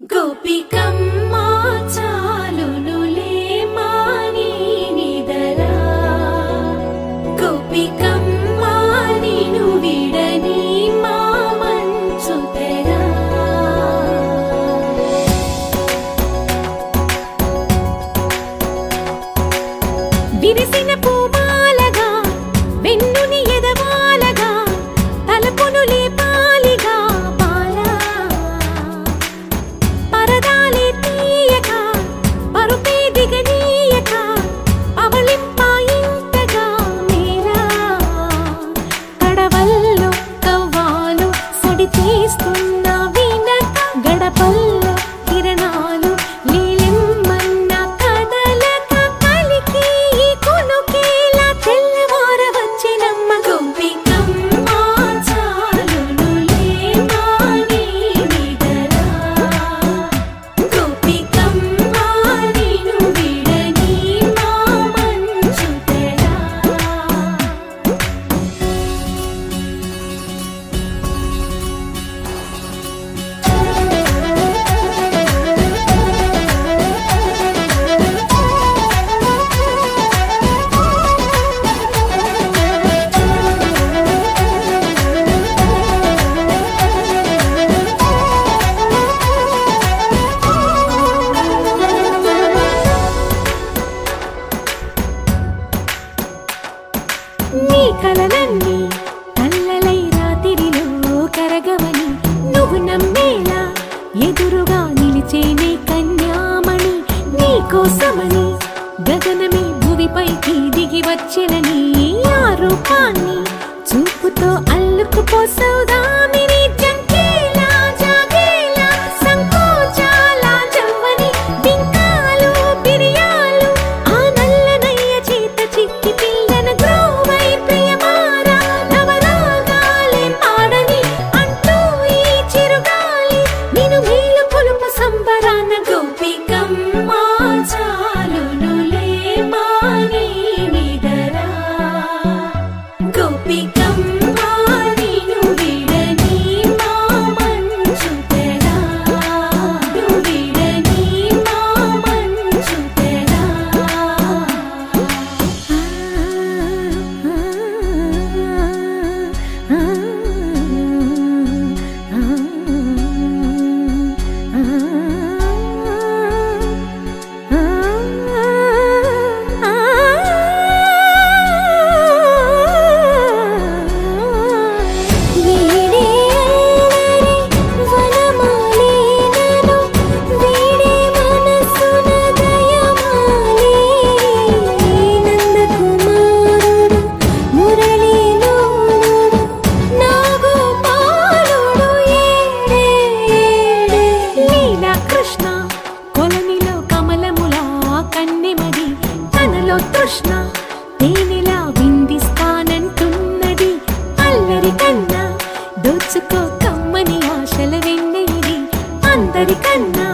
గోపికమ్మా చాలునులే మాని నిదరా గోపికమ్మా నిను విడని మా మంచు తెరా విరిసిన పూమాలగా వెన్నుని ఎదవాలగా తలపును లేపాలిగా బాలా పరదాలే తీయక పరుపే దిగనీయక అవలింపాయింతగా మేరా కడవల్లో కవ్వాలు సడి చేస్తున్న వినక గడపల్లో కిరణాలు నీలిమ్మన్న కదలక కలికి కొనుకేలా తెల్లవార వచ్చినమ్మ గోపికమ్మా చాలునులే మాని నిదరా గోపికమ్మా నిను విడని మా మంచు తెరా నీ కలలన్నీ కల్లలై రాత్రిలో కరగవని నువ్వు నమ్మేలా ఎదురుగా నిలిచేనే కన్యామణి నీ కోసమని గగనమే భూమిపైకి దిగి వచ్చెలని ఆ రూపాన్ని చూపుతో అల్లుకుపోసౌదామిని జంకేలా జాగేలా సంకోచాల జవ్వని బింకాలు బిరియాలు ఆ నల్లనయ్య చేత చిక్కి పిల్లన గ్రోవై ప్రియమారా నవరాగాలే పాడని అంటూ ఈ చిరుగాలి నిన్ను మేలు పొలుపు సంబరాన గోపికమ్మా చాలునులే మాని నిదరా గోపికమ్మా నిను విడని మా మంచు తెరా నిను విడని మా మంచు తెరా కృష్ణ కొలనిలో కమలములా కన్నెమది తనలో తృష్ణ తేనెలా విందిస్తానంటున్నది అల్లరి కన్నా దోచుకో కమ్మని ఆశల వెన్నెయిది అందరికన్నా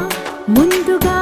ముందుగా